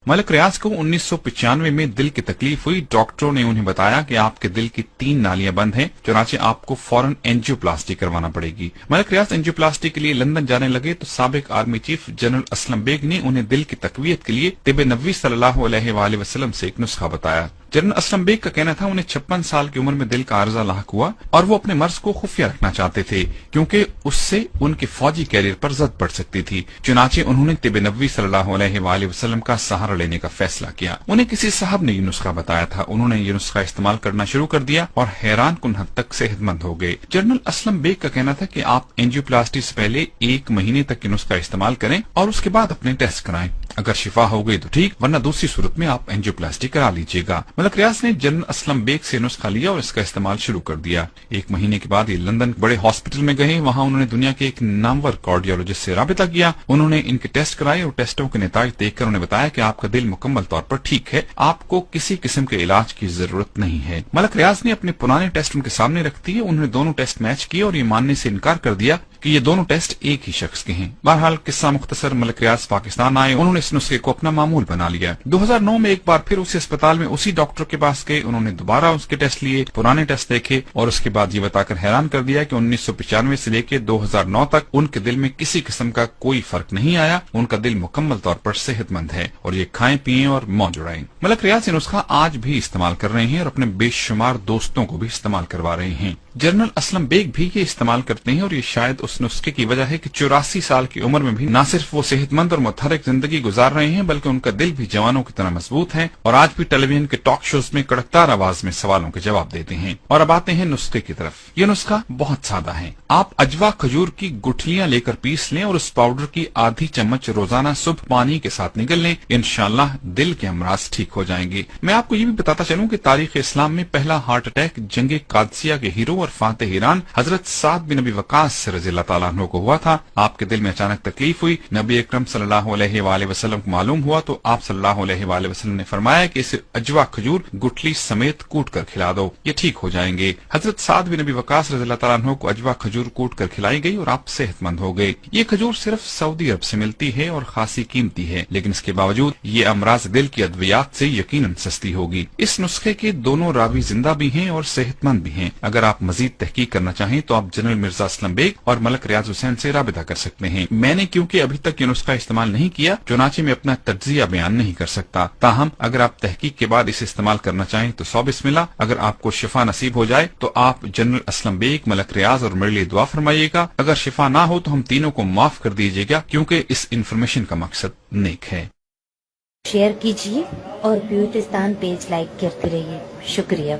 मलक रियाज को 1995 में दिल की तकलीफ हुई। डॉक्टरों ने उन्हें बताया कि आपके दिल की 3 नालियां बंद हैं, चुनाचे आपको फौरन एंजियोप्लास्टी करवाना पड़ेगी। मलक रियाज एंजियोप्लास्टी के लिए लंदन जाने लगे तो साबिक army chief general Aslam Baig ने उन्हें दिल की तकवीत के लिए तिब नबी सल्लल्लाहु अलैहि वसल्लम से एक नुस्खा बताया। जनरल असलम बेग का कहना था उन्हें 56 साल की उम्र में दिल का आर्जा लाक हुआ और वो अपने मर्ज को खुफिया रखना चाहते थे क्योंकि उससे उनके फौजी कैरियर पर जद पड़ सकती थी। चुनाचे उन्होंने तिब नबी सल्लल्लाहु अलैहि वसल्लम का सहारा लेने का फैसला किया। उन्हें किसी साहब ने ये नुस्खा बताया था। उन्होंने ये नुस्खा इस्तेमाल करना शुरू कर दिया और हैरान कुन हद तक सेहतमंद हो गए। जनरल असलम बेग का कहना था कि आप एंजियोप्लास्टी से पहले 1 महीने तक ये नुस्खा इस्तेमाल करें और उसके बाद अपने टेस्ट कराएं। अगर शिफा हो गई तो ठीक, वरना दूसरी सूरत में आप एंजियोप्लास्टी करा लीजिएगा। मलक रियाज ने जनरल असलम बेग से नुस्खा लिया और इसका इस्तेमाल शुरू कर दिया। 1 महीने के बाद ये लंदन बड़े हॉस्पिटल में गए। वहां उन्होंने दुनिया के एक नामवर कार्डियोलॉजिस्ट से राबिता किया। उन्होंने इनके टेस्ट कराए और टेस्टों के नतीजे देखकर उन्हें बताया कि आपका दिल मुकम्मल तौर पर ठीक है, आपको किसी किस्म के इलाज की जरूरत नहीं है। मलक रियाज ने अपने पुराने टेस्ट उनके सामने रख दिए। उन्होंने दोनों टेस्ट मैच किए और ये मानने से इनकार कर दिया कि ये दोनों टेस्ट एक ही शख्स के हैं। बहरहाल किस्सा मुख्तसर, मलक रियाज पाकिस्तान आए। उन्होंने इस नुस्खे को अपना मामूल बना लिया। 2009 में एक बार फिर उसी अस्पताल में उसी डॉक्टर के पास गए। उन्होंने दोबारा उसके टेस्ट लिए, पुराने टेस्ट देखे और उसके बाद ये बताकर हैरान कर दिया कि 1995 से लेकर 2009 तक उनके दिल में किसी किस्म का कोई फर्क नहीं आया। उनका दिल मुकम्मल तौर पर सेहतमंद है और ये खाएं पिएं और मौज उड़ाएं। मलक रियाज ये नुस्खा आज भी इस्तेमाल कर रहे हैं और अपने बेशुमार दोस्तों को भी इस्तेमाल करवा रहे हैं। जनरल असलम बेग भी ये इस्तेमाल करते हैं और ये शायद उस नुस्खे की वजह है कि 84 साल की उम्र में भी न सिर्फ वो सेहतमंद और मुतहरिक जिंदगी गुजार रहे हैं बल्कि उनका दिल भी जवानों की तरह मजबूत है और आज भी टेलीविजन के टॉक शोज में कड़कदार आवाज में सवालों के जवाब देते हैं। और अब आते हैं नुस्खे की तरफ। ये नुस्खा बहुत सादा है। आप अजवा खजूर की गुठलियां लेकर पीस लें और उस पाउडर की आधी चम्मच रोजाना सुबह पानी के साथ निगल लें। इंशाअल्लाह दिल के अमराज ठीक हो जाएंगे। मैं आपको ये भी बताता चलूं कि तारीख इस्लाम में पहला हार्ट अटैक जंगे कादसिया के हीरो और फातेह ईरान हजरत साद बिन नबी वकास रज़ियल्लाहु ताला अन्हु को हुआ था। आपके दिल में अचानक तकलीफ हुई। नबी अकरम सल्लल्लाहु अलैहि वसल्लम को मालूम हुआ तो आप सल्लल्लाहु अलैहि वसल्लम ने फरमाया कि इसे अजवा खजूर गुठली समेत कूट कर खिला दो, ये ठीक हो जाएंगे। हजरत साद बिन नबी वकास रज़ियल्लाहु ताला अन्हु को अजवा खजूर कूट कर खिलाई गई और आप सेहतमंद हो गए। ये खजूर सिर्फ सऊदी अरब से मिलती है और खासी कीमती है, लेकिन इसके बावजूद ये अमराज दिल की अद्वियात से यकीनन सस्ती होगी। इस नुस्खे के दोनों रावी जिंदा भी हैं और सेहतमंद भी हैं। अगर आप मजीद तहकीक करना चाहें तो आप जनरल मिर्जा असलम बेग और मलक रियाज हुसैन से राबिता कर सकते हैं। मैंने क्योंकि अभी तक ये नुस्खा इस्तेमाल नहीं किया, चुनाचे में अपना तज्जिया बयान नहीं कर सकता। ताहम अगर आप तहकीक के बाद इसे इस्तेमाल करना चाहें तो 100 बिस्मिल्लाह। अगर आपको शिफा नसीब हो जाए तो आप जनरल असलम बेग, मलक रियाज और मेरे लिए दुआ फरमाइएगा। अगर शिफा ना हो तो हम तीनों को माफ कर दीजिएगा क्योंकि इस इंफॉर्मेशन का मकसद नेक है। शेयर कीजिए और ब्यूटिस्तान पेज लाइक करते रहिए। शुक्रिया।